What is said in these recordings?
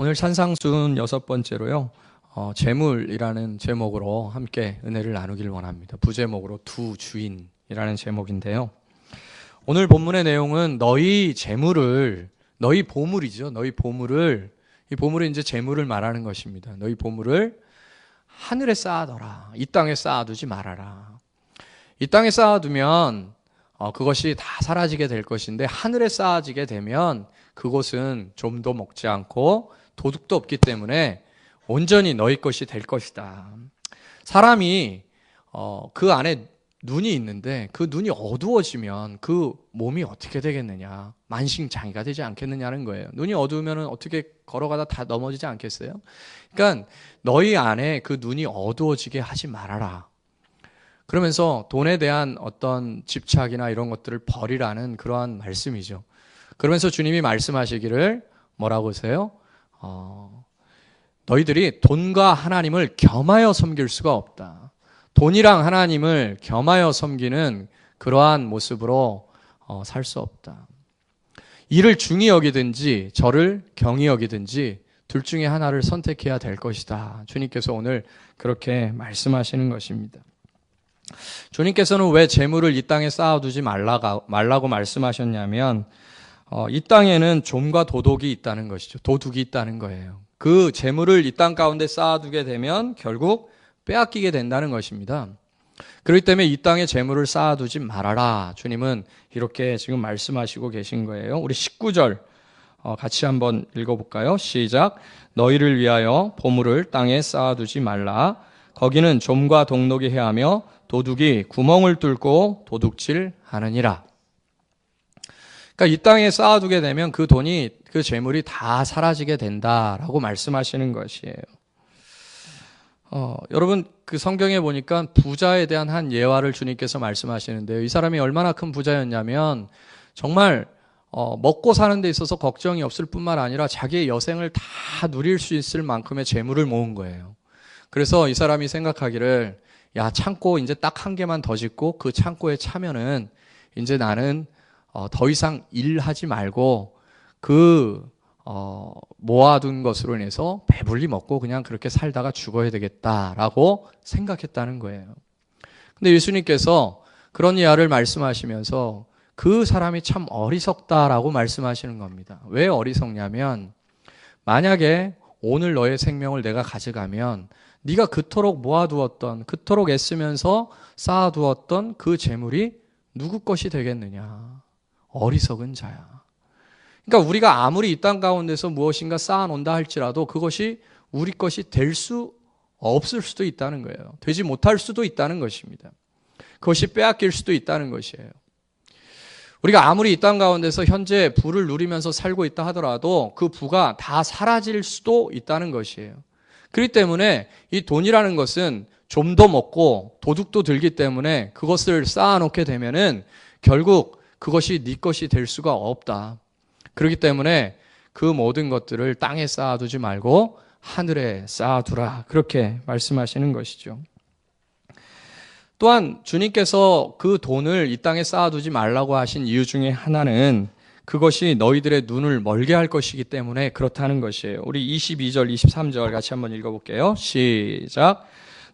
오늘 산상순 6번째로요. 재물이라는 제목으로 함께 은혜를 나누길 원합니다. 부제목으로 두 주인이라는 제목인데요. 오늘 본문의 내용은 너희 재물을, 너희 보물이죠. 너희 보물을, 이 보물은 이제 재물을 말하는 것입니다. 너희 보물을 하늘에 쌓아둬라. 이 땅에 쌓아두지 말아라. 이 땅에 쌓아두면 그것이 다 사라지게 될 것인데, 하늘에 쌓아지게 되면 그곳은 좀도 먹지 않고 도둑도 없기 때문에 온전히 너희 것이 될 것이다. 사람이 그 안에 눈이 있는데 그 눈이 어두워지면 그 몸이 어떻게 되겠느냐, 만신장애가 되지 않겠느냐는 거예요. 눈이 어두우면 어떻게 걸어가다 다 넘어지지 않겠어요? 그러니까 너희 안에 그 눈이 어두워지게 하지 말아라. 그러면서 돈에 대한 어떤 집착이나 이런 것들을 버리라는 그러한 말씀이죠. 그러면서 주님이 말씀하시기를 뭐라고 하세요? 너희들이 돈과 하나님을 겸하여 섬길 수가 없다. 돈이랑 하나님을 겸하여 섬기는 그러한 모습으로 살 수 없다. 이를 중히 여기든지 저를 경히 여기든지 둘 중에 하나를 선택해야 될 것이다. 주님께서 오늘 그렇게 말씀하시는 것입니다. 주님께서는 왜 재물을 이 땅에 쌓아두지 말라고 말씀하셨냐면, 이 땅에는 좀과 도둑이 있다는 것이죠. 도둑이 있다는 거예요. 그 재물을 이 땅 가운데 쌓아두게 되면 결국 빼앗기게 된다는 것입니다. 그렇기 때문에 이 땅에 재물을 쌓아두지 말아라. 주님은 이렇게 지금 말씀하시고 계신 거예요. 우리 19절 같이 한번 읽어볼까요? 시작. 너희를 위하여 보물을 땅에 쌓아두지 말라. 거기는 좀과 동록이 해하며 도둑이 구멍을 뚫고 도둑질 하느니라. 그러니까 이 땅에 쌓아두게 되면 그 돈이, 그 재물이 다 사라지게 된다라고 말씀하시는 것이에요. 여러분, 그 성경에 보니까 부자에 대한 한 예화를 주님께서 말씀하시는데요. 이 사람이 얼마나 큰 부자였냐면 정말 먹고 사는 데 있어서 걱정이 없을 뿐만 아니라 자기의 여생을 다 누릴 수 있을 만큼의 재물을 모은 거예요. 그래서 이 사람이 생각하기를, 야, 창고 이제 딱 한 개만 더 짓고 그 창고에 차면은 이제 나는 더 이상 일하지 말고 모아둔 것으로 인해서 배불리 먹고 그냥 그렇게 살다가 죽어야 되겠다라고 생각했다는 거예요. 근데 예수님께서 그런 이야기를 말씀하시면서 그 사람이 참 어리석다라고 말씀하시는 겁니다. 왜 어리석냐면, 만약에 오늘 너의 생명을 내가 가져가면 네가 그토록 모아두었던, 그토록 애쓰면서 쌓아두었던 그 재물이 누구 것이 되겠느냐. 어리석은 자야. 그러니까 우리가 아무리 이 땅 가운데서 무엇인가 쌓아놓는다 할지라도 그것이 우리 것이 될 수 없을 수도 있다는 거예요. 되지 못할 수도 있다는 것입니다. 그것이 빼앗길 수도 있다는 것이에요. 우리가 아무리 이 땅 가운데서 현재 부를 누리면서 살고 있다 하더라도 그 부가 다 사라질 수도 있다는 것이에요. 그렇기 때문에 이 돈이라는 것은 좀도 먹고 도둑도 들기 때문에 그것을 쌓아놓게 되면은 결국 그것이 네 것이 될 수가 없다. 그렇기 때문에 그 모든 것들을 땅에 쌓아두지 말고 하늘에 쌓아두라. 그렇게 말씀하시는 것이죠. 또한 주님께서 그 돈을 이 땅에 쌓아두지 말라고 하신 이유 중에 하나는 그것이 너희들의 눈을 멀게 할 것이기 때문에 그렇다는 것이에요. 우리 22절, 23절 같이 한번 읽어볼게요. 시작.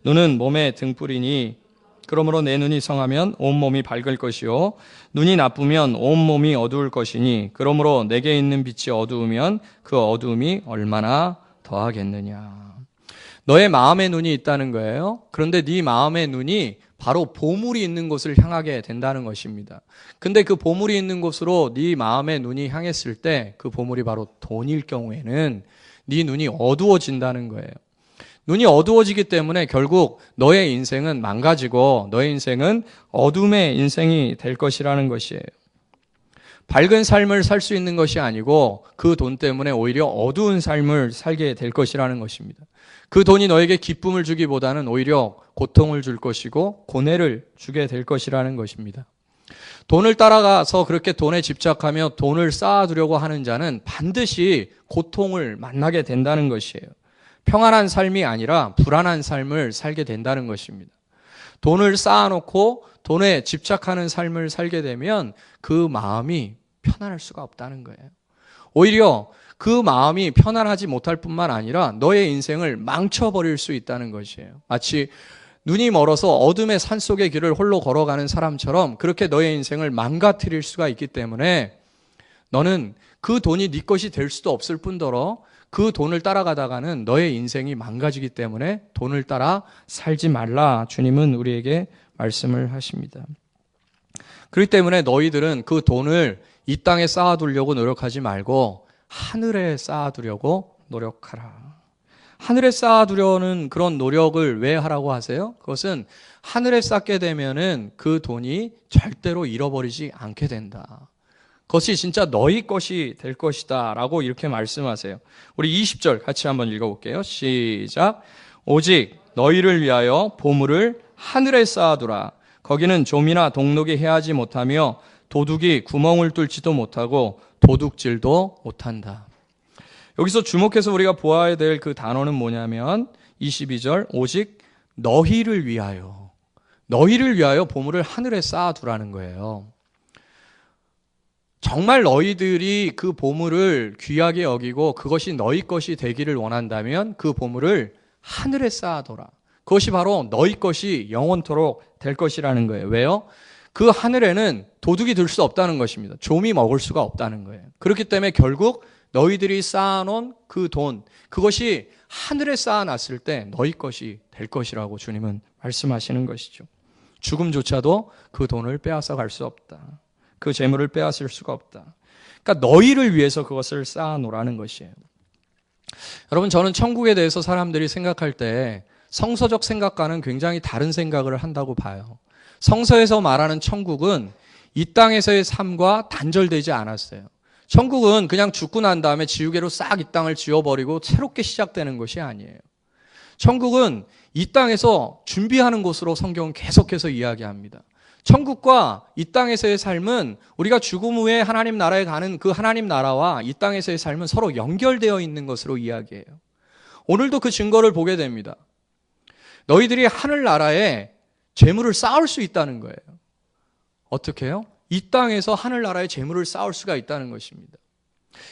눈은 몸의 등불이니 그러므로 내 눈이 성하면 온몸이 밝을 것이요 눈이 나쁘면 온몸이 어두울 것이니 그러므로 내게 있는 빛이 어두우면 그 어두움이 얼마나 더하겠느냐. 너의 마음의 눈이 있다는 거예요. 그런데 네 마음의 눈이 바로 보물이 있는 곳을 향하게 된다는 것입니다. 근데 그 보물이 있는 곳으로 네 마음의 눈이 향했을 때 그 보물이 바로 돈일 경우에는 네 눈이 어두워진다는 거예요. 눈이 어두워지기 때문에 결국 너의 인생은 망가지고 너의 인생은 어둠의 인생이 될 것이라는 것이에요. 밝은 삶을 살 수 있는 것이 아니고 그 돈 때문에 오히려 어두운 삶을 살게 될 것이라는 것입니다. 그 돈이 너에게 기쁨을 주기보다는 오히려 고통을 줄 것이고 고뇌를 주게 될 것이라는 것입니다. 돈을 따라가서 그렇게 돈에 집착하며 돈을 쌓아두려고 하는 자는 반드시 고통을 만나게 된다는 것이에요. 평안한 삶이 아니라 불안한 삶을 살게 된다는 것입니다. 돈을 쌓아놓고 돈에 집착하는 삶을 살게 되면 그 마음이 편안할 수가 없다는 거예요. 오히려 그 마음이 편안하지 못할 뿐만 아니라 너의 인생을 망쳐버릴 수 있다는 것이에요. 마치 눈이 멀어서 어둠의 산속의 길을 홀로 걸어가는 사람처럼 그렇게 너의 인생을 망가뜨릴 수가 있기 때문에 너는 그 돈이 네 것이 될 수도 없을 뿐더러 그 돈을 따라가다가는 너의 인생이 망가지기 때문에 돈을 따라 살지 말라. 주님은 우리에게 말씀을 하십니다. 그렇기 때문에 너희들은 그 돈을 이 땅에 쌓아두려고 노력하지 말고 하늘에 쌓아두려고 노력하라. 하늘에 쌓아두려는 그런 노력을 왜 하라고 하세요? 그것은 하늘에 쌓게 되면은 그 돈이 절대로 잃어버리지 않게 된다. 그것이 진짜 너희 것이 될 것이다 라고 이렇게 말씀하세요. 우리 20절 같이 한번 읽어볼게요. 시작. 오직 너희를 위하여 보물을 하늘에 쌓아두라. 거기는 좀이나 동록이 해하지 못하며 도둑이 구멍을 뚫지도 못하고 도둑질도 못한다. 여기서 주목해서 우리가 보아야 될 그 단어는 뭐냐면 22절 오직 너희를 위하여 보물을 하늘에 쌓아두라는 거예요. 정말 너희들이 그 보물을 귀하게 여기고 그것이 너희 것이 되기를 원한다면 그 보물을 하늘에 쌓아둬라. 그것이 바로 너희 것이 영원토록 될 것이라는 거예요. 왜요? 그 하늘에는 도둑이 들 수 없다는 것입니다. 좀이 먹을 수가 없다는 거예요. 그렇기 때문에 결국 너희들이 쌓아놓은 그 돈, 그것이 하늘에 쌓아놨을 때 너희 것이 될 것이라고 주님은 말씀하시는 것이죠. 죽음조차도 그 돈을 빼앗아 갈 수 없다. 그 재물을 빼앗을 수가 없다. 그러니까 너희를 위해서 그것을 쌓아놓으라는 것이에요. 여러분, 저는 천국에 대해서 사람들이 생각할 때 성서적 생각과는 굉장히 다른 생각을 한다고 봐요. 성서에서 말하는 천국은 이 땅에서의 삶과 단절되지 않았어요. 천국은 그냥 죽고 난 다음에 지우개로 싹 이 땅을 지워버리고 새롭게 시작되는 것이 아니에요. 천국은 이 땅에서 준비하는 곳으로 성경은 계속해서 이야기합니다. 천국과 이 땅에서의 삶은 우리가 죽음 후에 하나님 나라에 가는 그 하나님 나라와 이 땅에서의 삶은 서로 연결되어 있는 것으로 이야기해요. 오늘도 그 증거를 보게 됩니다. 너희들이 하늘나라에 재물을 쌓을 수 있다는 거예요. 어떻게 해요? 이 땅에서 하늘나라에 재물을 쌓을 수가 있다는 것입니다.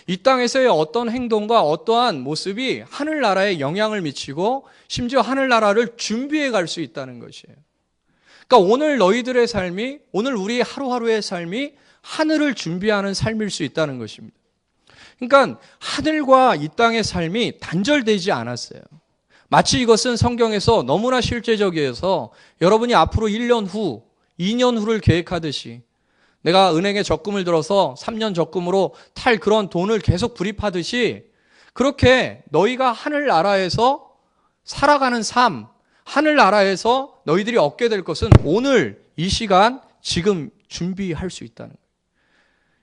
이 땅에서의 어떤 행동과 어떠한 모습이 하늘나라에 영향을 미치고 심지어 하늘나라를 준비해 갈 수 있다는 것이에요. 그러니까 오늘 너희들의 삶이, 오늘 우리 하루하루의 삶이 하늘을 준비하는 삶일 수 있다는 것입니다. 그러니까 하늘과 이 땅의 삶이 단절되지 않았어요. 마치 이것은 성경에서 너무나 실제적이어서 여러분이 앞으로 1년 후, 2년 후를 계획하듯이 내가 은행에 적금을 들어서 3년 적금으로 탈 그런 돈을 계속 불입하듯이 그렇게 너희가 하늘나라에서 살아가는 삶, 하늘나라에서 너희들이 얻게 될 것은 오늘 이 시간 지금 준비할 수 있다는 거예요.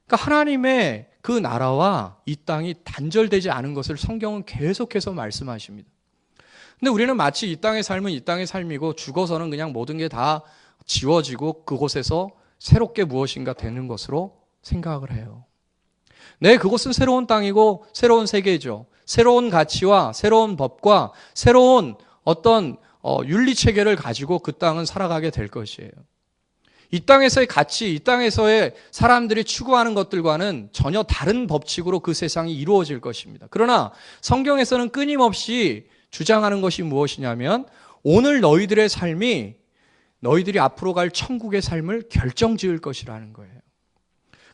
그러니까 하나님의 그 나라와 이 땅이 단절되지 않은 것을 성경은 계속해서 말씀하십니다. 근데 우리는 마치 이 땅의 삶은 이 땅의 삶이고 죽어서는 그냥 모든 게 다 지워지고 그곳에서 새롭게 무엇인가 되는 것으로 생각을 해요. 네, 그곳은 새로운 땅이고 새로운 세계죠. 새로운 가치와 새로운 법과 새로운 어떤 윤리체계를 가지고 그 땅은 살아가게 될 것이에요. 이 땅에서의 가치, 이 땅에서의 사람들이 추구하는 것들과는 전혀 다른 법칙으로 그 세상이 이루어질 것입니다. 그러나 성경에서는 끊임없이 주장하는 것이 무엇이냐면 오늘 너희들의 삶이 너희들이 앞으로 갈 천국의 삶을 결정지을 것이라는 거예요.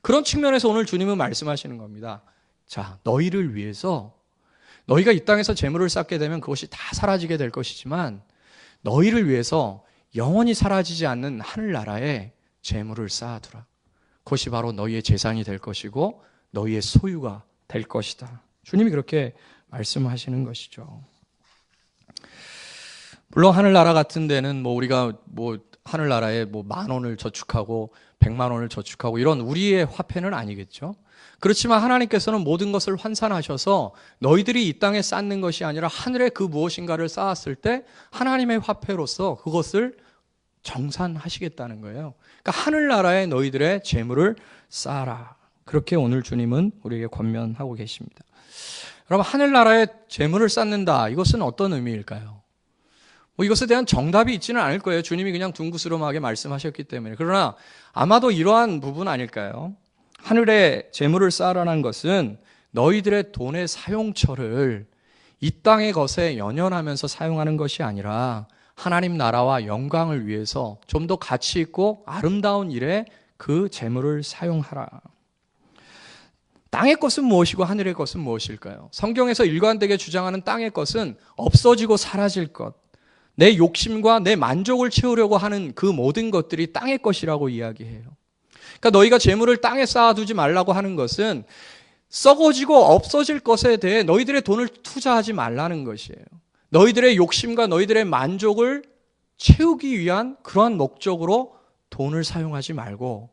그런 측면에서 오늘 주님은 말씀하시는 겁니다. 자, 너희를 위해서 너희가 이 땅에서 재물을 쌓게 되면 그것이 다 사라지게 될 것이지만 너희를 위해서 영원히 사라지지 않는 하늘나라에 재물을 쌓아두라. 그것이 바로 너희의 재산이 될 것이고 너희의 소유가 될 것이다. 주님이 그렇게 말씀하시는 것이죠. 물론 하늘나라 같은 데는 우리가 하늘나라에 10,000원을 저축하고 100만 원을 저축하고 이런 우리의 화폐는 아니겠죠. 그렇지만 하나님께서는 모든 것을 환산하셔서 너희들이 이 땅에 쌓는 것이 아니라 하늘에 그 무엇인가를 쌓았을 때 하나님의 화폐로서 그것을 정산하시겠다는 거예요. 그러니까 하늘나라에 너희들의 재물을 쌓아라. 그렇게 오늘 주님은 우리에게 권면하고 계십니다. 여러분, 하늘나라에 재물을 쌓는다. 이것은 어떤 의미일까요? 이것에 대한 정답이 있지는 않을 거예요. 주님이 그냥 둥그스름하게 말씀하셨기 때문에. 그러나 아마도 이러한 부분 아닐까요? 하늘에 재물을 쌓으라는 것은 너희들의 돈의 사용처를 이 땅의 것에 연연하면서 사용하는 것이 아니라 하나님 나라와 영광을 위해서 좀 더 가치 있고 아름다운 일에 그 재물을 사용하라. 땅의 것은 무엇이고 하늘의 것은 무엇일까요? 성경에서 일관되게 주장하는 땅의 것은 없어지고 사라질 것, 내 욕심과 내 만족을 채우려고 하는 그 모든 것들이 땅의 것이라고 이야기해요. 그러니까 너희가 재물을 땅에 쌓아두지 말라고 하는 것은 썩어지고 없어질 것에 대해 너희들의 돈을 투자하지 말라는 것이에요. 너희들의 욕심과 너희들의 만족을 채우기 위한 그러한 목적으로 돈을 사용하지 말고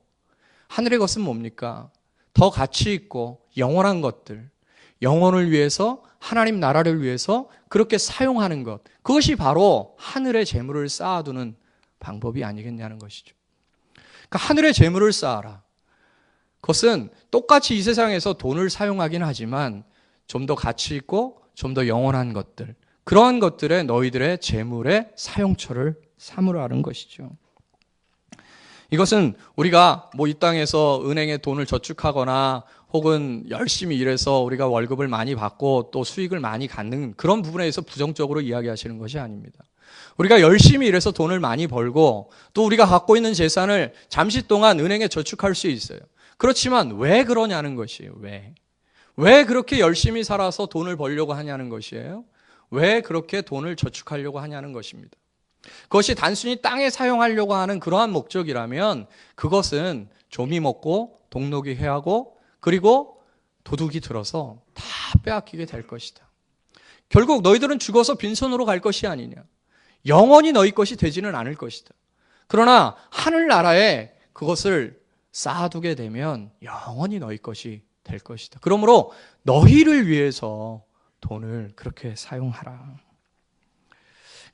하늘의 것은 뭡니까? 더 가치 있고 영원한 것들, 영혼을 위해서 하나님 나라를 위해서 그렇게 사용하는 것, 그것이 바로 하늘의 재물을 쌓아두는 방법이 아니겠냐는 것이죠. 그러니까 하늘의 재물을 쌓아라. 그것은 똑같이 이 세상에서 돈을 사용하긴 하지만 좀 더 가치 있고 좀 더 영원한 것들, 그러한 것들에 너희들의 재물의 사용처를 삼으라는 것이죠. 이것은 우리가 이 땅에서 은행에 돈을 저축하거나 혹은 열심히 일해서 우리가 월급을 많이 받고 또 수익을 많이 갖는 그런 부분에 대해서 부정적으로 이야기하시는 것이 아닙니다. 우리가 열심히 일해서 돈을 많이 벌고 또 우리가 갖고 있는 재산을 잠시 동안 은행에 저축할 수 있어요. 그렇지만 왜 그러냐는 것이에요. 왜 그렇게 열심히 살아서 돈을 벌려고 하냐는 것이에요. 왜 그렇게 돈을 저축하려고 하냐는 것입니다. 그것이 단순히 땅에 사용하려고 하는 그러한 목적이라면 그것은 조미 먹고 동록이 해하고 그리고 도둑이 들어서 다 빼앗기게 될 것이다. 결국 너희들은 죽어서 빈손으로 갈 것이 아니냐. 영원히 너희 것이 되지는 않을 것이다. 그러나 하늘나라에 그것을 쌓아두게 되면 영원히 너희 것이 될 것이다. 그러므로 너희를 위해서 돈을 그렇게 사용하라.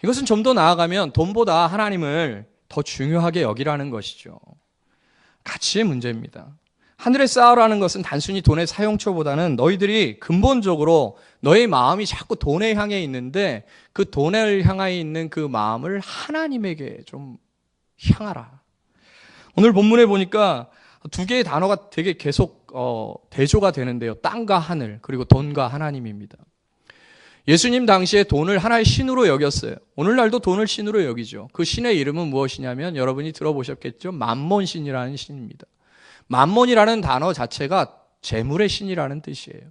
이것은 좀 더 나아가면 돈보다 하나님을 더 중요하게 여기라는 것이죠. 가치의 문제입니다. 하늘에 쌓으라는 것은 단순히 돈의 사용처보다는 너희들이 근본적으로 너의 마음이 자꾸 돈에 향해 있는데 그 돈을 향해 있는 그 마음을 하나님에게 좀 향하라. 오늘 본문에 보니까 두 개의 단어가 되게 계속 대조가 되는데요. 땅과 하늘, 그리고 돈과 하나님입니다. 예수님 당시에 돈을 하나의 신으로 여겼어요. 오늘날도 돈을 신으로 여기죠. 그 신의 이름은 무엇이냐면 여러분이 들어보셨겠죠? 만몬신이라는 신입니다. 만몬이라는 단어 자체가 재물의 신이라는 뜻이에요.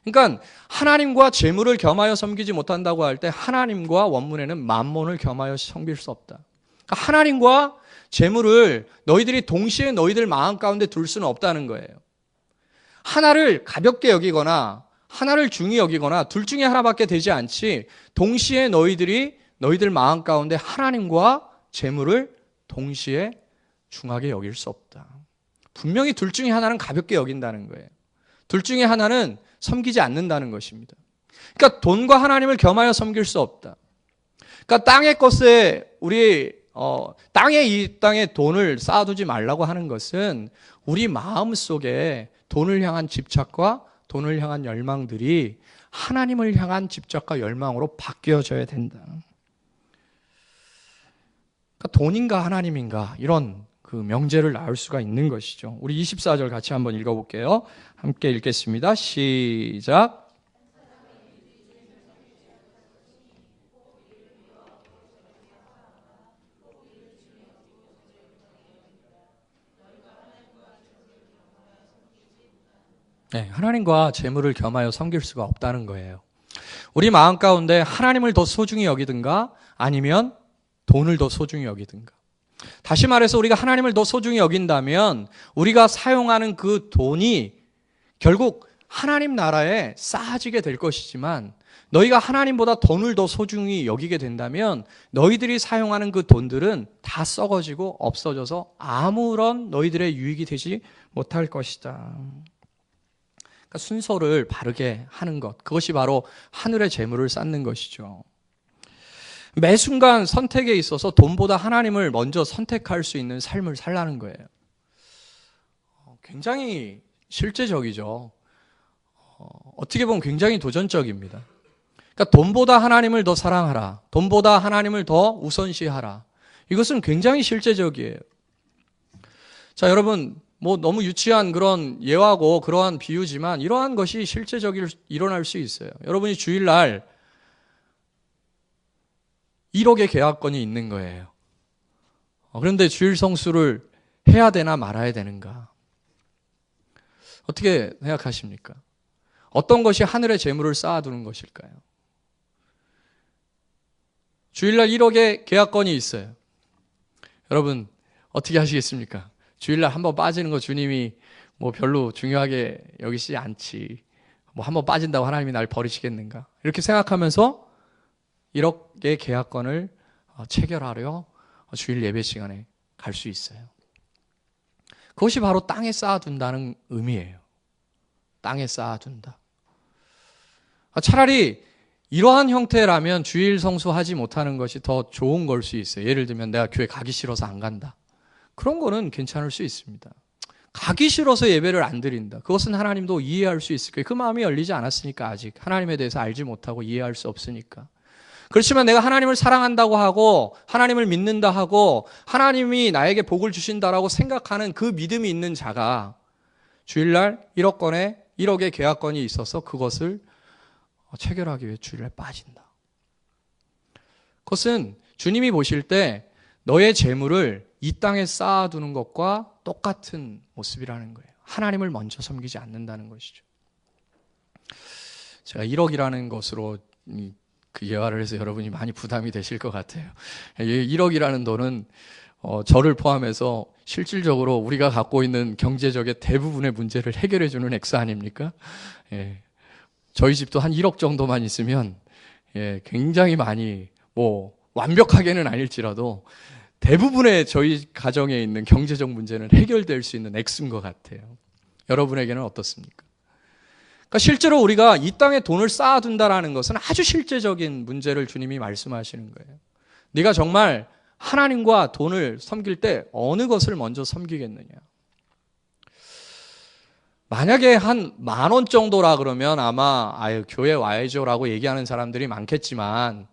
그러니까 하나님과 재물을 겸하여 섬기지 못한다고 할 때 하나님과 원문에는 만몬을 겸하여 섬길 수 없다. 그러니까 하나님과 재물을 너희들이 동시에 너희들 마음 가운데 둘 수는 없다는 거예요. 하나를 가볍게 여기거나 하나를 중히 여기거나 둘 중에 하나밖에 되지 않지 동시에 너희들 마음 가운데 하나님과 재물을 동시에 중하게 여길 수 없다. 분명히 둘 중에 하나는 가볍게 여긴다는 거예요. 둘 중에 하나는 섬기지 않는다는 것입니다. 그러니까 돈과 하나님을 겸하여 섬길 수 없다. 그러니까 땅의 것에 이 땅에 돈을 쌓아두지 말라고 하는 것은 우리 마음 속에 돈을 향한 집착과 돈을 향한 열망들이 하나님을 향한 집착과 열망으로 바뀌어져야 된다. 그러니까 돈인가 하나님인가 이런 그 명제를 낳을 수가 있는 것이죠. 우리 24절 같이 한번 읽어볼게요. 함께 읽겠습니다. 시작. 네, 하나님과 재물을 겸하여 섬길 수가 없다는 거예요. 우리 마음 가운데 하나님을 더 소중히 여기든가 아니면 돈을 더 소중히 여기든가. 다시 말해서 우리가 하나님을 더 소중히 여긴다면 우리가 사용하는 그 돈이 결국 하나님 나라에 쌓아지게 될 것이지만 너희가 하나님보다 돈을 더 소중히 여기게 된다면 너희들이 사용하는 그 돈들은 다 썩어지고 없어져서 아무런 너희들의 유익이 되지 못할 것이다. 그러니까 순서를 바르게 하는 것, 그것이 바로 하늘의 재물을 쌓는 것이죠. 매 순간 선택에 있어서 돈보다 하나님을 먼저 선택할 수 있는 삶을 살라는 거예요. 굉장히 실제적이죠. 어떻게 보면 굉장히 도전적입니다. 그러니까 돈보다 하나님을 더 사랑하라. 돈보다 하나님을 더 우선시하라. 이것은 굉장히 실제적이에요. 자, 여러분, 뭐 너무 유치한 그런 예화고 그러한 비유지만 이러한 것이 실제적으로 일어날 수 있어요. 여러분이 주일날 1억의 계약건이 있는 거예요. 그런데 주일 성수를 해야 되나 말아야 되는가? 어떻게 생각하십니까? 어떤 것이 하늘의 재물을 쌓아두는 것일까요? 주일날 1억의 계약건이 있어요. 여러분 어떻게 하시겠습니까? 주일날 한번 빠지는 거 주님이 뭐 별로 중요하게 여기지 않지. 뭐 한번 빠진다고 하나님이 날 버리시겠는가? 이렇게 생각하면서 1억의 계약건을 체결하려 주일 예배 시간에 갈 수 있어요. 그것이 바로 땅에 쌓아둔다는 의미예요. 땅에 쌓아둔다. 차라리 이러한 형태라면 주일 성수하지 못하는 것이 더 좋은 걸 수 있어요. 예를 들면 내가 교회 가기 싫어서 안 간다. 그런 거는 괜찮을 수 있습니다. 가기 싫어서 예배를 안 드린다. 그것은 하나님도 이해할 수 있을 거예요. 그 마음이 열리지 않았으니까 아직 하나님에 대해서 알지 못하고 이해할 수 없으니까. 그렇지만 내가 하나님을 사랑한다고 하고 하나님을 믿는다 하고 하나님이 나에게 복을 주신다라고 생각하는 그 믿음이 있는 자가 주일날 1억의 계약건이 있어서 그것을 체결하기 위해 주일날 빠진다. 그것은 주님이 보실 때 너의 재물을 이 땅에 쌓아두는 것과 똑같은 모습이라는 거예요. 하나님을 먼저 섬기지 않는다는 것이죠. 제가 1억이라는 것으로 그 예화를 해서 여러분이 많이 부담이 되실 것 같아요. 1억이라는 돈은 저를 포함해서 실질적으로 우리가 갖고 있는 경제적인 대부분의 문제를 해결해 주는 액수 아닙니까? 예. 저희 집도 한 1억 정도만 있으면 굉장히 많이 뭐 완벽하게는 아닐지라도 대부분의 저희 가정에 있는 경제적 문제는 해결될 수 있는 액수인 것 같아요. 여러분에게는 어떻습니까? 그러니까 실제로 우리가 이 땅에 돈을 쌓아둔다라는 것은 아주 실제적인 문제를 주님이 말씀하시는 거예요. 네가 정말 하나님과 돈을 섬길 때 어느 것을 먼저 섬기겠느냐? 만약에 한 10,000원 정도라 그러면 아마 교회 와야죠라고 얘기하는 사람들이 많겠지만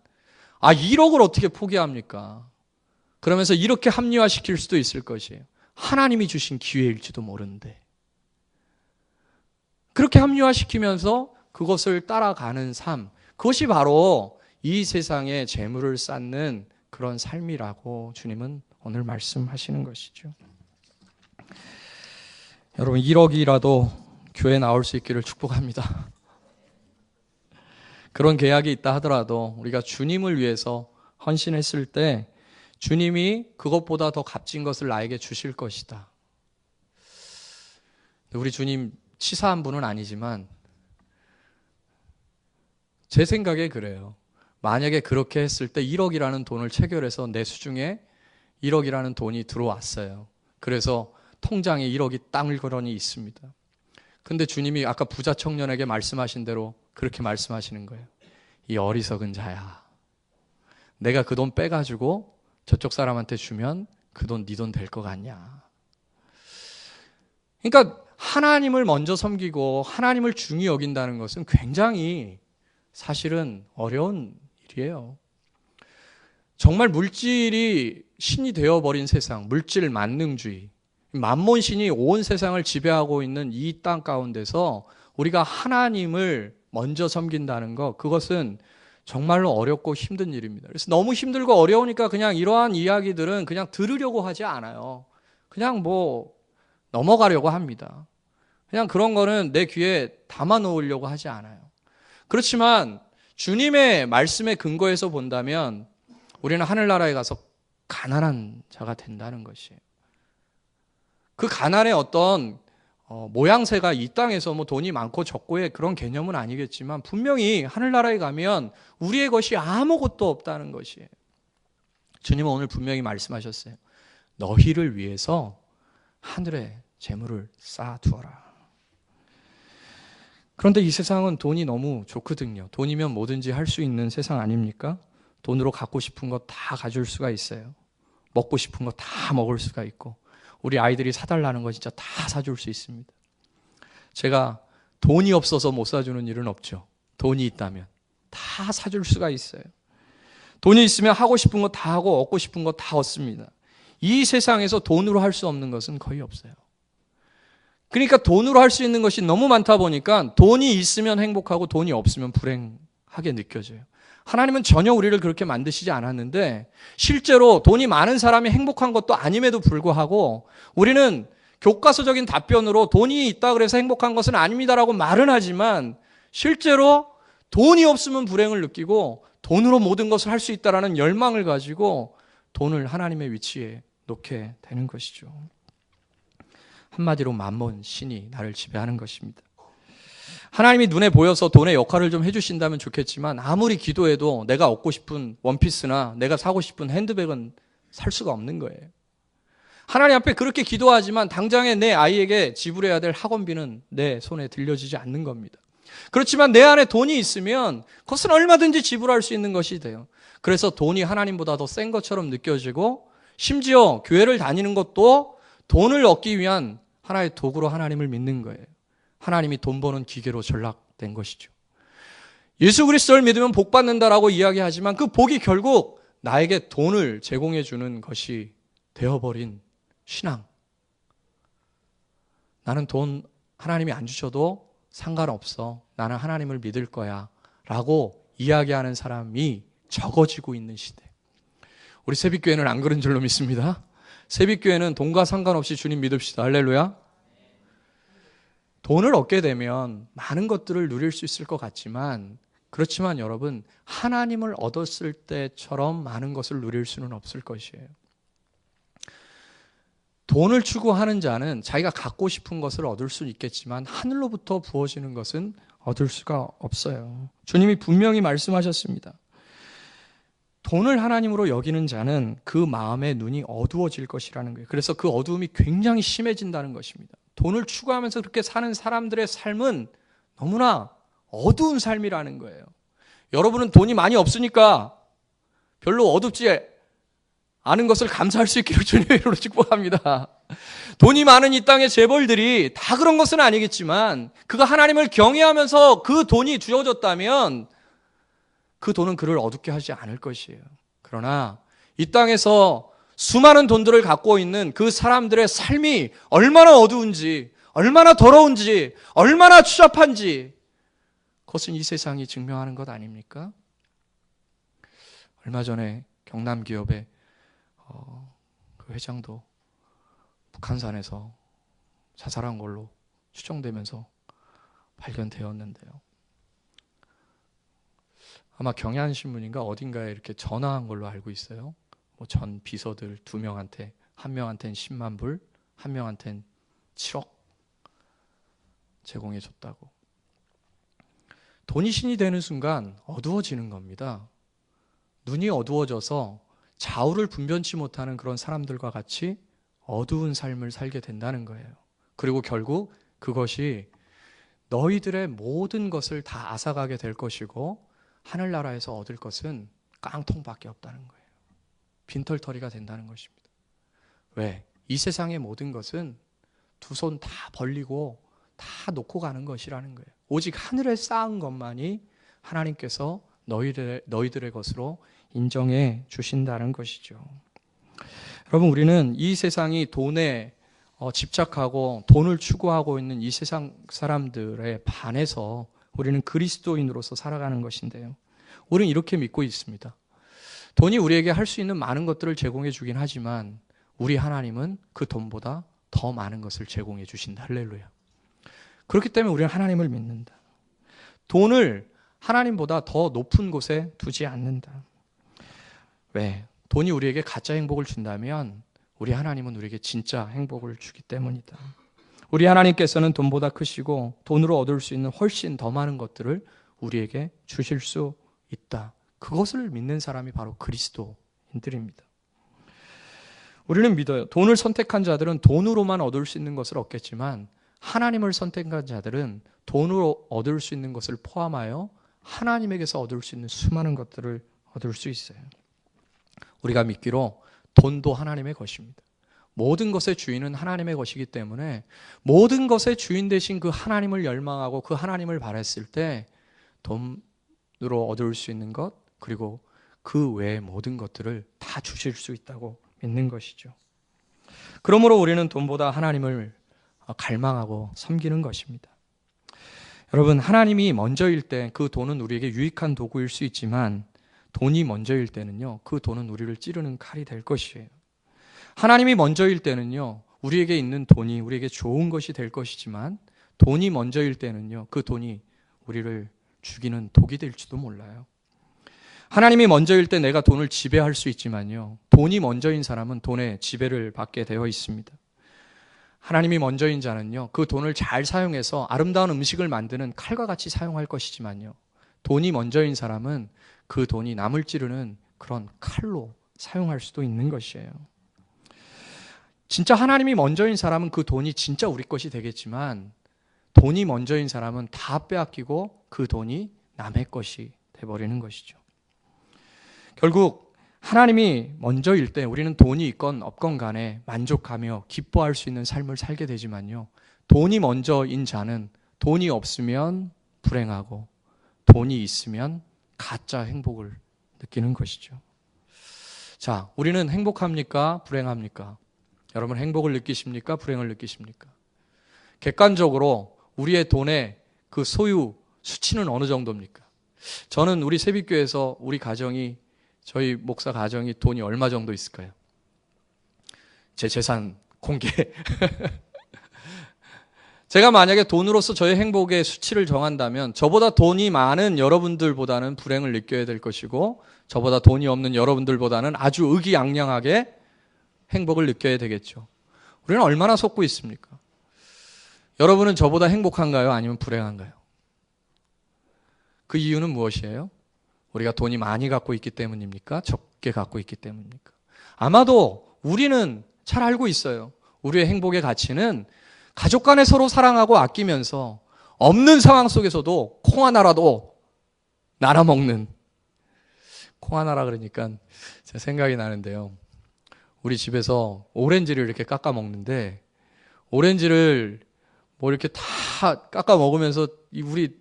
1억을 어떻게 포기합니까? 그러면서 이렇게 합리화시킬 수도 있을 것이에요. 하나님이 주신 기회일지도 모르는데. 그렇게 합리화시키면서 그것을 따라가는 삶, 그것이 바로 이 세상에 재물을 쌓는 그런 삶이라고 주님은 오늘 말씀하시는 것이죠. 여러분 1억이라도 교회 나올 수 있기를 축복합니다. 그런 계약이 있다 하더라도 우리가 주님을 위해서 헌신했을 때 주님이 그것보다 더 값진 것을 나에게 주실 것이다. 우리 주님 치사한 분은 아니지만 제 생각에 그래요. 만약에 그렇게 했을 때 1억이라는 돈을 체결해서 내 수중에 1억이라는 돈이 들어왔어요. 그래서 통장에 1억이 땅을거러니 있습니다. 근데 주님이 아까 부자 청년에게 말씀하신 대로 그렇게 말씀하시는 거예요. 이 어리석은 자야. 내가 그 돈 빼가지고 저쪽 사람한테 주면 그 돈 네 돈 될 것 같냐. 그러니까 하나님을 먼저 섬기고 하나님을 중히 여긴다는 것은 굉장히 사실은 어려운 일이에요. 정말 물질이 신이 되어버린 세상, 물질 만능주의, 만몬신이 온 세상을 지배하고 있는 이 땅 가운데서 우리가 하나님을 먼저 섬긴다는 것, 그것은 정말로 어렵고 힘든 일입니다. 그래서 너무 힘들고 어려우니까 그냥 이러한 이야기들은 그냥 들으려고 하지 않아요. 그냥 뭐 넘어가려고 합니다. 그냥 그런 거는 내 귀에 담아 놓으려고 하지 않아요. 그렇지만 주님의 말씀의 근거에서 본다면 우리는 하늘나라에 가서 가난한 자가 된다는 것이에요. 그 가난의 어떤 모양새가 이 땅에서 뭐 돈이 많고 적고의 그런 개념은 아니겠지만 분명히 하늘나라에 가면 우리의 것이 아무것도 없다는 것이에요. 주님은 오늘 분명히 말씀하셨어요. 너희를 위해서 하늘에 재물을 쌓아두어라. 그런데 이 세상은 돈이 너무 좋거든요. 돈이면 뭐든지 할 수 있는 세상 아닙니까? 돈으로 갖고 싶은 거 다 가질 수가 있어요. 먹고 싶은 거 다 먹을 수가 있고 우리 아이들이 사달라는 거 진짜 다 사줄 수 있습니다. 제가 돈이 없어서 못 사주는 일은 없죠. 돈이 있다면 다 사줄 수가 있어요. 돈이 있으면 하고 싶은 거 다 하고 얻고 싶은 거 다 얻습니다. 이 세상에서 돈으로 할 수 없는 것은 거의 없어요. 그러니까 돈으로 할 수 있는 것이 너무 많다 보니까 돈이 있으면 행복하고 돈이 없으면 불행하게 느껴져요. 하나님은 전혀 우리를 그렇게 만드시지 않았는데 실제로 돈이 많은 사람이 행복한 것도 아님에도 불구하고 우리는 교과서적인 답변으로 돈이 있다 그래서 행복한 것은 아닙니다라고 말은 하지만 실제로 돈이 없으면 불행을 느끼고 돈으로 모든 것을 할 수 있다라는 열망을 가지고 돈을 하나님의 위치에 놓게 되는 것이죠. 한마디로 만몬, 신이 나를 지배하는 것입니다. 하나님이 눈에 보여서 돈의 역할을 좀 해주신다면 좋겠지만 아무리 기도해도 내가 얻고 싶은 원피스나 내가 사고 싶은 핸드백은 살 수가 없는 거예요. 하나님 앞에 그렇게 기도하지만 당장에 내 아이에게 지불해야 될 학원비는 내 손에 들려지지 않는 겁니다. 그렇지만 내 안에 돈이 있으면 그것은 얼마든지 지불할 수 있는 것이 돼요. 그래서 돈이 하나님보다 더 센 것처럼 느껴지고 심지어 교회를 다니는 것도 돈을 얻기 위한 하나의 도구로 하나님을 믿는 거예요. 하나님이 돈 버는 기계로 전락된 것이죠. 예수 그리스도를 믿으면 복 받는다라고 이야기하지만 그 복이 결국 나에게 돈을 제공해 주는 것이 되어버린 신앙. 나는 돈 하나님이 안 주셔도 상관없어. 나는 하나님을 믿을 거야. 라고 이야기하는 사람이 적어지고 있는 시대. 우리 새빛교회는 안 그런 줄로 믿습니다. 새빛교회는 돈과 상관없이 주님 믿읍시다. 할렐루야. 돈을 얻게 되면 많은 것들을 누릴 수 있을 것 같지만 그렇지만 여러분 하나님을 얻었을 때처럼 많은 것을 누릴 수는 없을 것이에요. 돈을 추구하는 자는 자기가 갖고 싶은 것을 얻을 수 있겠지만 하늘로부터 부어지는 것은 얻을 수가 없어요. 주님이 분명히 말씀하셨습니다. 돈을 하나님으로 여기는 자는 그 마음의 눈이 어두워질 것이라는 거예요. 그래서 그 어두움이 굉장히 심해진다는 것입니다. 돈을 추구하면서 그렇게 사는 사람들의 삶은 너무나 어두운 삶이라는 거예요. 여러분은 돈이 많이 없으니까 별로 어둡지 않은 것을 감사할 수 있기를 주님의 이름으로 축복합니다. 돈이 많은 이 땅의 재벌들이 다 그런 것은 아니겠지만 그가 하나님을 경외하면서 그 돈이 주어졌다면 그 돈은 그를 어둡게 하지 않을 것이에요. 그러나 이 땅에서 수많은 돈들을 갖고 있는 그 사람들의 삶이 얼마나 어두운지, 얼마나 더러운지, 얼마나 추잡한지 그것은 이 세상이 증명하는 것 아닙니까? 얼마 전에 경남 기업의 그 회장도 북한산에서 자살한 걸로 추정되면서 발견되었는데요. 아마 경향신문인가 어딘가에 이렇게 전화한 걸로 알고 있어요. 뭐 전 비서들 2명한테, 한 명한테는 10만 불, 한 명한테는 7억 제공해 줬다고. 돈이 신이 되는 순간 어두워지는 겁니다. 눈이 어두워져서 좌우를 분변치 못하는 그런 사람들과 같이 어두운 삶을 살게 된다는 거예요. 그리고 결국 그것이 너희들의 모든 것을 다 앗아가게 될 것이고 하늘나라에서 얻을 것은 깡통밖에 없다는 거예요. 빈털터리가 된다는 것입니다. 왜? 이 세상의 모든 것은 두 손 다 벌리고 다 놓고 가는 것이라는 거예요. 오직 하늘에 쌓은 것만이 하나님께서 너희들의 것으로 인정해 주신다는 것이죠. 여러분, 우리는 이 세상이 돈에 집착하고 돈을 추구하고 있는 이 세상 사람들에 반해서 우리는 그리스도인으로서 살아가는 것인데요. 우리는 이렇게 믿고 있습니다. 돈이 우리에게 할 수 있는 많은 것들을 제공해 주긴 하지만 우리 하나님은 그 돈보다 더 많은 것을 제공해 주신다. 할렐루야. 그렇기 때문에 우리는 하나님을 믿는다. 돈을 하나님보다 더 높은 곳에 두지 않는다. 왜? 돈이 우리에게 가짜 행복을 준다면 우리 하나님은 우리에게 진짜 행복을 주기 때문이다. 우리 하나님께서는 돈보다 크시고 돈으로 얻을 수 있는 훨씬 더 많은 것들을 우리에게 주실 수 있다. 그것을 믿는 사람이 바로 그리스도인들입니다. 우리는 믿어요. 돈을 선택한 자들은 돈으로만 얻을 수 있는 것을 얻겠지만 하나님을 선택한 자들은 돈으로 얻을 수 있는 것을 포함하여 하나님에게서 얻을 수 있는 수많은 것들을 얻을 수 있어요. 우리가 믿기로 돈도 하나님의 것입니다. 모든 것의 주인은 하나님의 것이기 때문에 모든 것의 주인 되신 그 하나님을 열망하고 그 하나님을 바랐을 때 돈으로 얻을 수 있는 것 그리고 그 외의 모든 것들을 다 주실 수 있다고 믿는 것이죠. 그러므로 우리는 돈보다 하나님을 갈망하고 섬기는 것입니다. 여러분, 하나님이 먼저일 때 그 돈은 우리에게 유익한 도구일 수 있지만 돈이 먼저일 때는요, 그 돈은 우리를 찌르는 칼이 될 것이에요. 하나님이 먼저일 때는요, 우리에게 있는 돈이 우리에게 좋은 것이 될 것이지만 돈이 먼저일 때는요, 그 돈이 우리를 죽이는 독이 될지도 몰라요. 하나님이 먼저일 때 내가 돈을 지배할 수 있지만요, 돈이 먼저인 사람은 돈의 지배를 받게 되어 있습니다. 하나님이 먼저인 자는요, 그 돈을 잘 사용해서 아름다운 음식을 만드는 칼과 같이 사용할 것이지만요, 돈이 먼저인 사람은 그 돈이 남을 찌르는 그런 칼로 사용할 수도 있는 것이에요. 진짜 하나님이 먼저인 사람은 그 돈이 진짜 우리 것이 되겠지만 돈이 먼저인 사람은 다 빼앗기고 그 돈이 남의 것이 돼버리는 것이죠. 결국 하나님이 먼저일 때 우리는 돈이 있건 없건 간에 만족하며 기뻐할 수 있는 삶을 살게 되지만요, 돈이 먼저인 자는 돈이 없으면 불행하고 돈이 있으면 가짜 행복을 느끼는 것이죠. 자, 우리는 행복합니까? 불행합니까? 여러분, 행복을 느끼십니까? 불행을 느끼십니까? 객관적으로 우리의 돈의 그 소유 수치는 어느 정도입니까? 저는 우리 새빛교회에서 우리 가정이, 저희 목사 가정이 돈이 얼마 정도 있을까요? 제 재산 공개. 제가 만약에 돈으로서 저의 행복의 수치를 정한다면 저보다 돈이 많은 여러분들보다는 불행을 느껴야 될 것이고 저보다 돈이 없는 여러분들보다는 아주 의기양양하게 행복을 느껴야 되겠죠. 우리는 얼마나 속고 있습니까? 여러분은 저보다 행복한가요? 아니면 불행한가요? 그 이유는 무엇이에요? 우리가 돈이 많이 갖고 있기 때문입니까? 적게 갖고 있기 때문입니까? 아마도 우리는 잘 알고 있어요. 우리의 행복의 가치는 가족 간에 서로 사랑하고 아끼면서 없는 상황 속에서도 콩 하나라도 나눠 먹는, 콩 하나라 그러니까 제 생각이 나는데요. 우리 집에서 오렌지를 이렇게 깎아 먹는데 오렌지를 뭐 이렇게 다 깎아 먹으면서 우리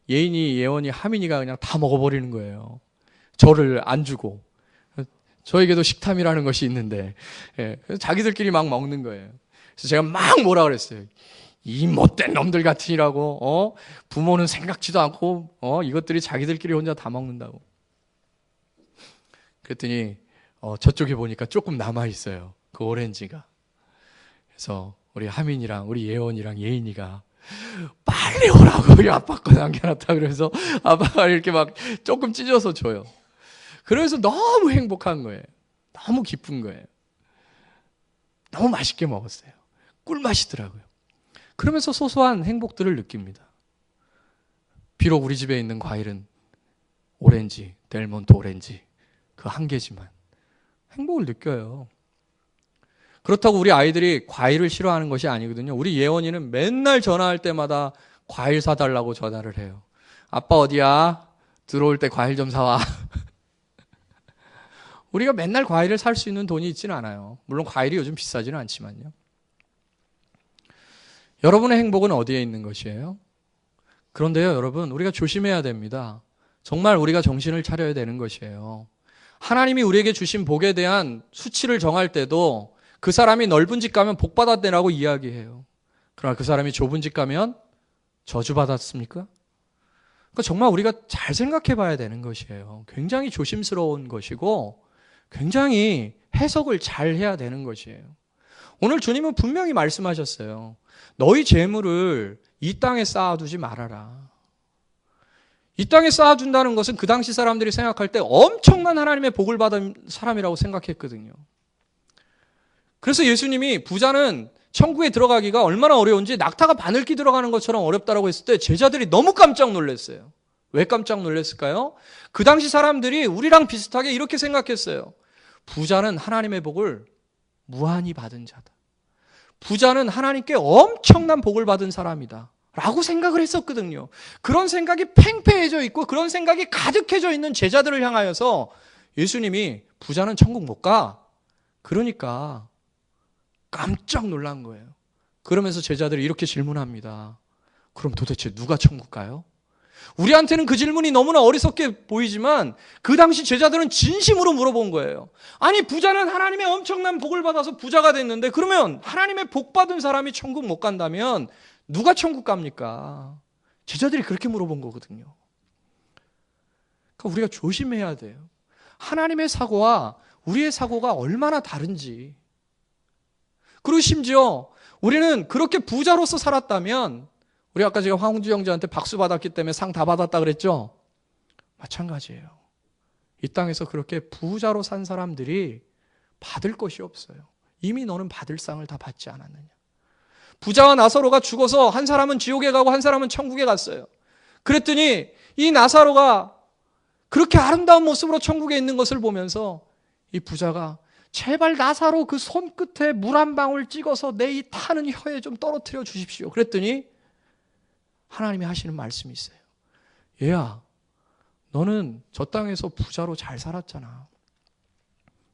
예인이, 예원이, 하민이가 그냥 다 먹어버리는 거예요. 저를 안 주고. 저에게도 식탐이라는 것이 있는데, 그래서 자기들끼리 막 먹는 거예요. 그래서 제가 막 뭐라 그랬어요. 이 못된 놈들 같으니라고, 부모는 생각지도 않고, 이것들이 자기들끼리 혼자 다 먹는다고. 그랬더니, 저쪽에 보니까 조금 남아있어요. 그 오렌지가. 그래서 우리 하민이랑 우리 예원이랑 예인이가 빨리 오라고 우리 아빠 거 남겨놨다 그래서 아빠가 이렇게 막 조금 찢어서 줘요. 그래서 너무 행복한 거예요. 너무 기쁜 거예요. 너무 맛있게 먹었어요. 꿀맛이더라고요. 그러면서 소소한 행복들을 느낍니다. 비록 우리 집에 있는 과일은 오렌지, 델몬트 오렌지 그 한 개지만 행복을 느껴요. 그렇다고 우리 아이들이 과일을 싫어하는 것이 아니거든요. 우리 예원이는 맨날 전화할 때마다 과일 사달라고 전화를 해요. 아빠 어디야? 들어올 때 과일 좀 사와. 우리가 맨날 과일을 살 수 있는 돈이 있지는 않아요. 물론 과일이 요즘 비싸지는 않지만요. 여러분의 행복은 어디에 있는 것이에요? 그런데요, 여러분, 우리가 조심해야 됩니다. 정말 우리가 정신을 차려야 되는 것이에요. 하나님이 우리에게 주신 복에 대한 수치를 정할 때도 그 사람이 넓은 집 가면 복 받았대라고 이야기해요. 그러나 그 사람이 좁은 집 가면 저주 받았습니까? 그러니까 정말 우리가 잘 생각해 봐야 되는 것이에요. 굉장히 조심스러운 것이고 굉장히 해석을 잘 해야 되는 것이에요. 오늘 주님은 분명히 말씀하셨어요. 너희 재물을 이 땅에 쌓아두지 말아라. 이 땅에 쌓아둔다는 것은 그 당시 사람들이 생각할 때 엄청난 하나님의 복을 받은 사람이라고 생각했거든요. 그래서 예수님이 부자는 천국에 들어가기가 얼마나 어려운지 낙타가 바늘기 들어가는 것처럼 어렵다라고 했을 때 제자들이 너무 깜짝 놀랐어요. 왜 깜짝 놀랐을까요? 그 당시 사람들이 우리랑 비슷하게 이렇게 생각했어요. 부자는 하나님의 복을 무한히 받은 자다. 부자는 하나님께 엄청난 복을 받은 사람이다 라고 생각을 했었거든요. 그런 생각이 팽배해져 있고 그런 생각이 가득해져 있는 제자들을 향하여서 예수님이 부자는 천국 못 가. 그러니까 깜짝 놀란 거예요. 그러면서 제자들이 이렇게 질문합니다. 그럼 도대체 누가 천국 가요? 우리한테는 그 질문이 너무나 어리석게 보이지만 그 당시 제자들은 진심으로 물어본 거예요. 아니, 부자는 하나님의 엄청난 복을 받아서 부자가 됐는데 그러면 하나님의 복 받은 사람이 천국 못 간다면 누가 천국 갑니까? 제자들이 그렇게 물어본 거거든요. 그러니까 우리가 조심해야 돼요. 하나님의 사고와 우리의 사고가 얼마나 다른지. 그리고 심지어 우리는 그렇게 부자로서 살았다면, 우리 아까 제가 황운주 형제한테 박수 받았기 때문에 상 다 받았다 그랬죠? 마찬가지예요. 이 땅에서 그렇게 부자로 산 사람들이 받을 것이 없어요. 이미 너는 받을 상을 다 받지 않았느냐. 부자와 나사로가 죽어서 한 사람은 지옥에 가고 한 사람은 천국에 갔어요. 그랬더니 이 나사로가 그렇게 아름다운 모습으로 천국에 있는 것을 보면서 이 부자가 제발 나사로 그 손끝에 물 한 방울 찍어서 내 이 타는 혀에 좀 떨어뜨려 주십시오. 그랬더니 하나님이 하시는 말씀이 있어요. 얘야, 너는 저 땅에서 부자로 잘 살았잖아.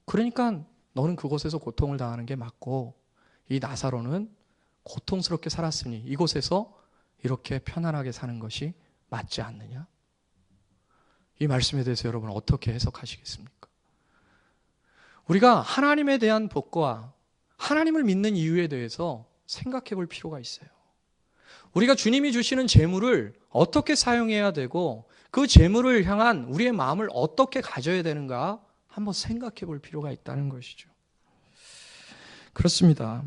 그러니까 너는 그곳에서 고통을 당하는 게 맞고, 이 나사로는 고통스럽게 살았으니 이곳에서 이렇게 편안하게 사는 것이 맞지 않느냐? 이 말씀에 대해서 여러분 어떻게 해석하시겠습니까? 우리가 하나님에 대한 복과 하나님을 믿는 이유에 대해서 생각해 볼 필요가 있어요. 우리가 주님이 주시는 재물을 어떻게 사용해야 되고 그 재물을 향한 우리의 마음을 어떻게 가져야 되는가 한번 생각해 볼 필요가 있다는 것이죠. 그렇습니다.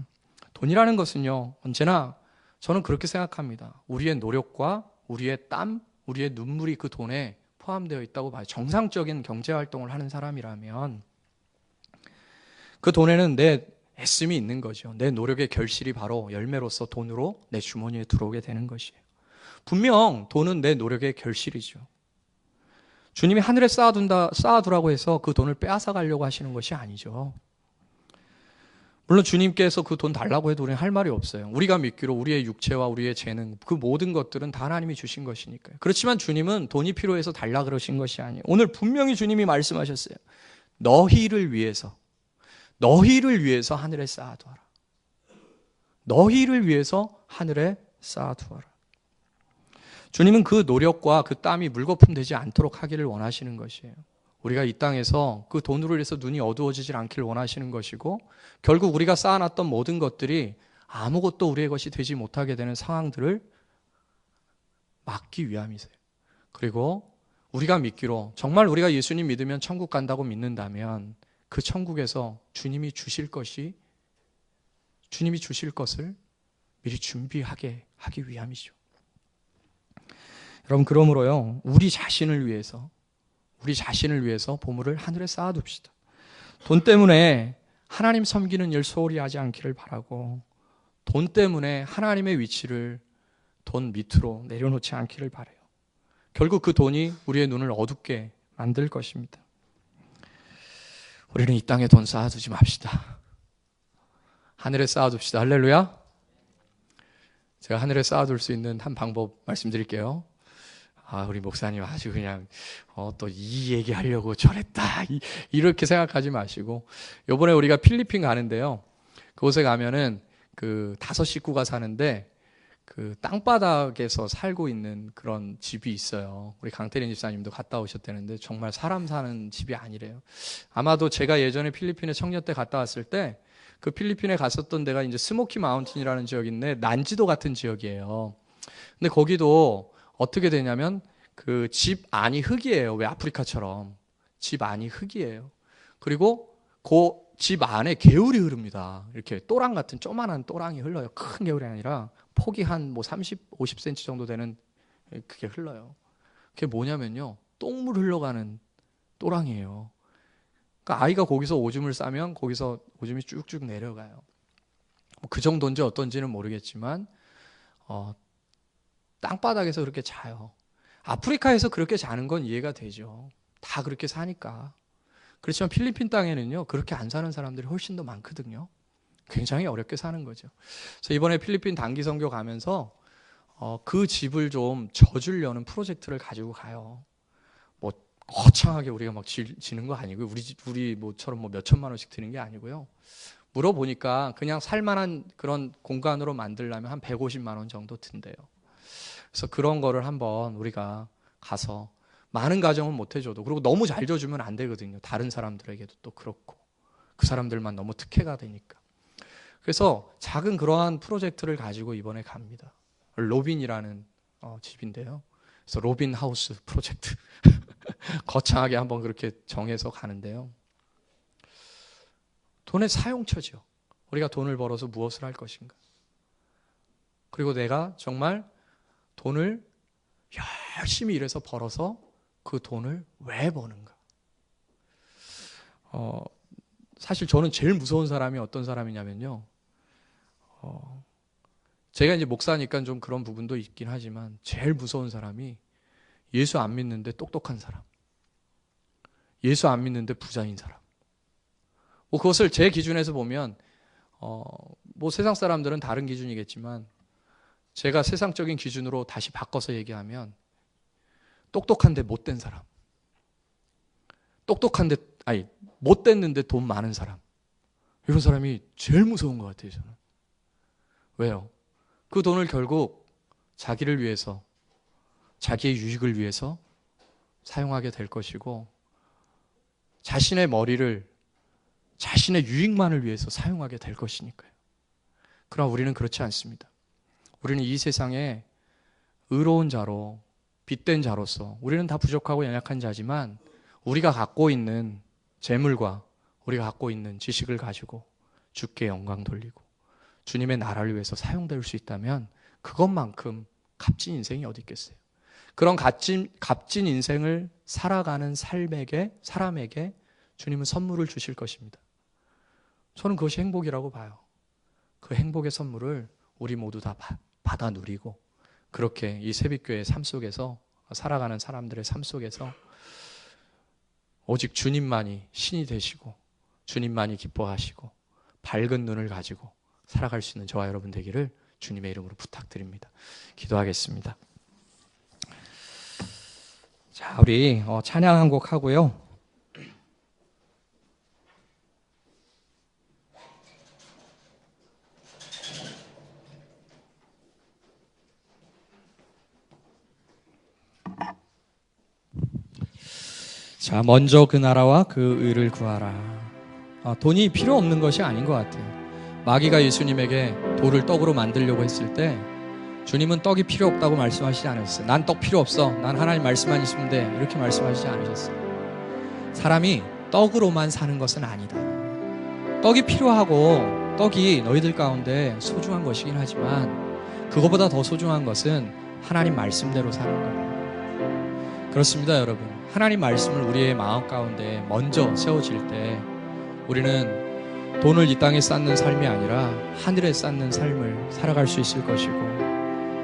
돈이라는 것은요, 언제나 저는 그렇게 생각합니다. 우리의 노력과 우리의 땀, 우리의 눈물이 그 돈에 포함되어 있다고 봐요. 정상적인 경제활동을 하는 사람이라면 그 돈에는 내 애씀이 있는 거죠. 내 노력의 결실이 바로 열매로서 돈으로 내 주머니에 들어오게 되는 것이에요. 분명 돈은 내 노력의 결실이죠. 주님이 하늘에 쌓아두라고 해서 그 돈을 빼앗아 가려고 하시는 것이 아니죠. 물론 주님께서 그 돈 달라고 해도 우리는 할 말이 없어요. 우리가 믿기로 우리의 육체와 우리의 재능, 그 모든 것들은 다 하나님이 주신 것이니까요. 그렇지만 주님은 돈이 필요해서 달라 그러신 것이 아니에요. 오늘 분명히 주님이 말씀하셨어요. 너희를 위해서 하늘에 쌓아두어라. 너희를 위해서 하늘에 쌓아두어라. 주님은 그 노력과 그 땀이 물거품 되지 않도록 하기를 원하시는 것이에요. 우리가 이 땅에서 그 돈으로 인해서 눈이 어두워지질 않기를 원하시는 것이고, 결국 우리가 쌓아놨던 모든 것들이 아무것도 우리의 것이 되지 못하게 되는 상황들을 막기 위함이세요. 그리고 우리가 믿기로 정말 우리가 예수님 믿으면 천국 간다고 믿는다면 그 천국에서 주님이 주실 것을 미리 준비하게 하기 위함이죠. 여러분, 그러므로요, 우리 자신을 위해서 보물을 하늘에 쌓아둡시다. 돈 때문에 하나님 섬기는 일 소홀히 하지 않기를 바라고, 돈 때문에 하나님의 위치를 돈 밑으로 내려놓지 않기를 바라요. 결국 그 돈이 우리의 눈을 어둡게 만들 것입니다. 우리는 이 땅에 돈 쌓아두지 맙시다. 하늘에 쌓아둡시다. 할렐루야. 제가 하늘에 쌓아둘 수 있는 한 방법 말씀드릴게요. 우리 목사님 아주 그냥 또 이 얘기 하려고 저랬다 이렇게 생각하지 마시고, 요번에 우리가 필리핀 가는데요, 그곳에 가면은 그 5 식구가 사는데 그 땅바닥에서 살고 있는 그런 집이 있어요. 우리 강태린 집사님도 갔다 오셨다는데 정말 사람 사는 집이 아니래요. 아마도 제가 예전에 필리핀에 청년 때 갔다 왔을 때 그 필리핀에 갔었던 데가 이제 스모키 마운틴이라는 지역인데 난지도 같은 지역이에요. 근데 거기도 어떻게 되냐면 그 집 안이 흙이에요. 왜 아프리카처럼 집 안이 흙이에요. 그리고 그 집 안에 개울이 흐릅니다. 이렇게 또랑 같은 조만한 또랑이 흘러요. 큰 개울이 아니라 폭이 한 30, 50cm 정도 되는 그게 흘러요. 그게 뭐냐면요, 똥물 흘러가는 또랑이에요. 그러니까 아이가 거기서 오줌을 싸면 거기서 오줌이 쭉쭉 내려가요. 그 정도인지 어떤지는 모르겠지만 땅바닥에서 그렇게 자요. 아프리카에서 그렇게 자는 건 이해가 되죠. 다 그렇게 사니까. 그렇지만 필리핀 땅에는요, 그렇게 안 사는 사람들이 훨씬 더 많거든요. 굉장히 어렵게 사는 거죠. 그래서 이번에 필리핀 단기 선교 가면서 그 집을 좀 져주려는 프로젝트를 가지고 가요. 뭐 거창하게 우리가 막 지는 거 아니고요. 우리 뭐처럼 뭐 몇 천만 원씩 드는 게 아니고요. 물어보니까 그냥 살만한 그런 공간으로 만들려면 한 150만 원 정도 든대요. 그래서 그런 거를 한번 우리가 가서 많은 가정은 못 해줘도, 그리고 너무 잘 줘주면 안 되거든요. 다른 사람들에게도 또 그렇고, 그 사람들만 너무 특혜가 되니까. 그래서 작은 그러한 프로젝트를 가지고 이번에 갑니다. 로빈이라는 집인데요. 그래서 로빈 하우스 프로젝트 거창하게 한번 그렇게 정해서 가는데요. 돈의 사용처죠. 우리가 돈을 벌어서 무엇을 할 것인가. 그리고 내가 정말 돈을 열심히 일해서 벌어서 그 돈을 왜 버는가. 사실 저는 제일 무서운 사람이 어떤 사람이냐면요. 제가 이제 목사니까 좀 그런 부분도 있긴 하지만 제일 무서운 사람이 예수 안 믿는데 똑똑한 사람, 예수 안 믿는데 부자인 사람. 뭐 그것을 제 기준에서 보면 뭐 세상 사람들은 다른 기준이겠지만 제가 세상적인 기준으로 다시 바꿔서 얘기하면 똑똑한데 못된 사람, 똑똑한데 못됐는데 돈 많은 사람, 이런 사람이 제일 무서운 것 같아요. 저는. 왜요? 그 돈을 결국 자기를 위해서, 자기의 유익을 위해서 사용하게 될 것이고, 자신의 머리를 자신의 유익만을 위해서 사용하게 될 것이니까요. 그러나 우리는 그렇지 않습니다. 우리는 이 세상에 의로운 자로, 빛된 자로서, 우리는 다 부족하고 연약한 자지만 우리가 갖고 있는 재물과 우리가 갖고 있는 지식을 가지고 주께 영광 돌리고 주님의 나라를 위해서 사용될 수 있다면 그것만큼 값진 인생이 어디 있겠어요. 그런 값진 인생을 살아가는 사람에게 주님은 선물을 주실 것입니다. 저는 그것이 행복이라고 봐요. 그 행복의 선물을 우리 모두 다 받아 누리고, 그렇게 이 새빛교회의 삶 속에서, 살아가는 사람들의 삶 속에서 오직 주님만이 신이 되시고 주님만이 기뻐하시고 밝은 눈을 가지고 살아갈 수 있는 저와 여러분 되기를 주님의 이름으로 부탁드립니다. 기도하겠습니다. 자, 우리 찬양 한 곡 하고요. 자, 먼저 그 나라와 그 의를 구하라. 돈이 필요 없는 것이 아닌 것 같아요. 마귀가 예수님에게 돌을 떡으로 만들려고 했을 때 주님은 떡이 필요 없다고 말씀하시지 않으셨어요. 난 떡 필요 없어. 난 하나님 말씀만 있으면 돼. 이렇게 말씀하시지 않으셨어요. 사람이 떡으로만 사는 것은 아니다. 떡이 필요하고 떡이 너희들 가운데 소중한 것이긴 하지만 그거보다 더 소중한 것은 하나님 말씀대로 사는 거예요. 그렇습니다, 여러분. 하나님 말씀을 우리의 마음 가운데 먼저 세워질 때 우리는 돈을 이 땅에 쌓는 삶이 아니라 하늘에 쌓는 삶을 살아갈 수 있을 것이고,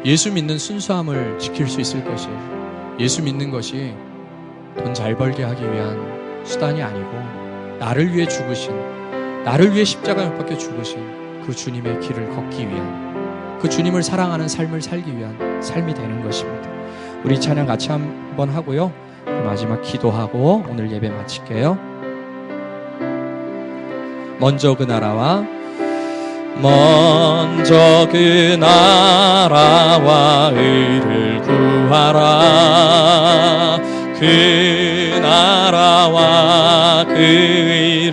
예수 믿는 순수함을 지킬 수 있을 것이에요. 예수 믿는 것이 돈 잘 벌게 하기 위한 수단이 아니고 나를 위해 죽으신, 나를 위해 십자가 못 박혀 죽으신 그 주님의 길을 걷기 위한, 그 주님을 사랑하는 삶을 살기 위한 삶이 되는 것입니다. 우리 찬양 같이 한번 하고요. 마지막 기도하고 오늘 예배 마칠게요. 먼저 그 나라와 의를 구하라. 그 나라와 그 의를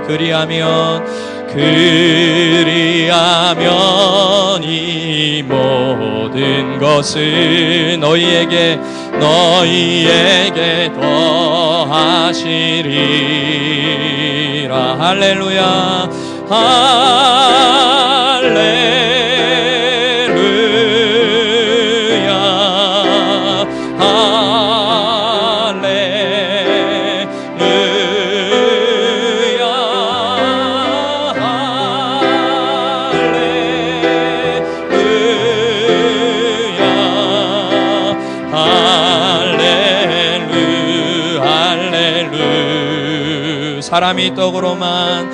그리하면 이 모든 것을 너희에게 더하시리라. 할렐루야, 할렐루야, 사람이 떡으로만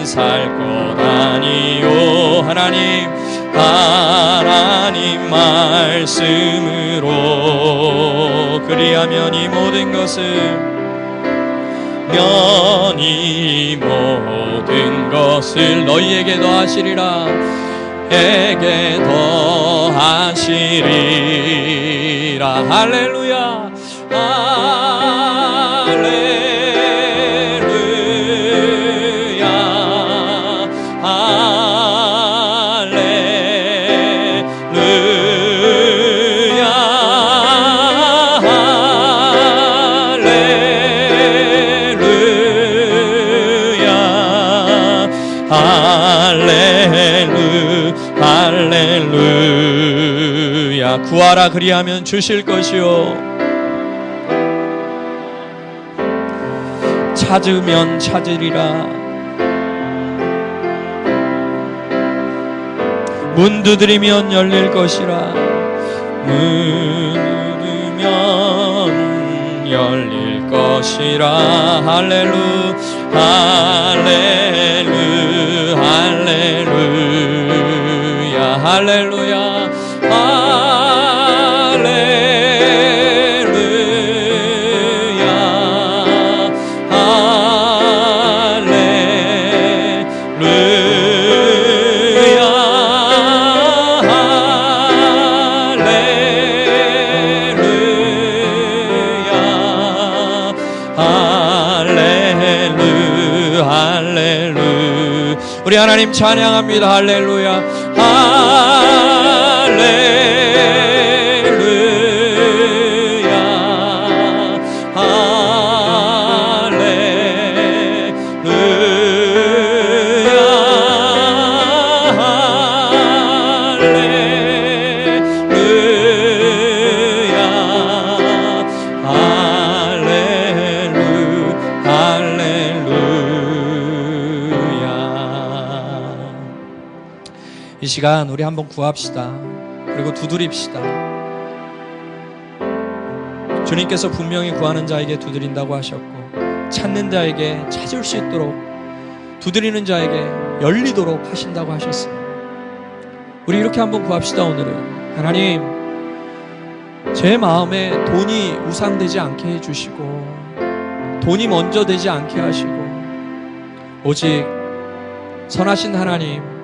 살 것 아니요. 하나님 말씀으로 그리하면 이 모든 것을 너희에게 더하시리라. 에게 더하시리라. 할렐루야. 할렐루야. 구하라 그리하면 주실 것이요 찾으면 찾으리라. 문 두드리면 열릴 것이라. 문 두드리면 열릴 것이라. 할렐루 할렐루 할렐루야. 할렐루야 우리 하나님 찬양합니다. 할렐루야 할렐루야 이 시간 우리 한번 구합시다. 그리고 두드립시다. 주님께서 분명히 구하는 자에게 두드린다고 하셨고 찾는 자에게 찾을 수 있도록 두드리는 자에게 열리도록 하신다고 하셨습니다. 우리 이렇게 한번 구합시다. 오늘은 하나님, 제 마음에 돈이 우상되지 않게 해주시고 돈이 먼저 되지 않게 하시고 오직 선하신 하나님,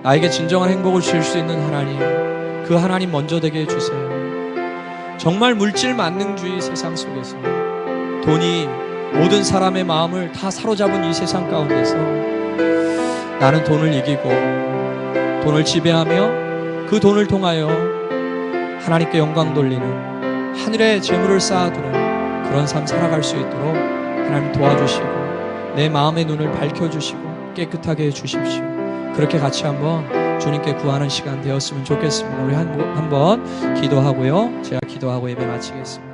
나에게 진정한 행복을 주실 수 있는 하나님, 그 하나님 먼저 되게 해주세요. 정말 물질 만능주의 세상 속에서 돈이 모든 사람의 마음을 다 사로잡은 이 세상 가운데서 나는 돈을 이기고 돈을 지배하며 그 돈을 통하여 하나님께 영광 돌리는 하늘에 재물을 쌓아두는 그런 삶 살아갈 수 있도록 하나님 도와주시고 내 마음의 눈을 밝혀주시고 깨끗하게 해주십시오. 그렇게 같이 한번 주님께 구하는 시간 되었으면 좋겠습니다. 우리 한번 기도하고요, 제가 기도하고 예배 마치겠습니다.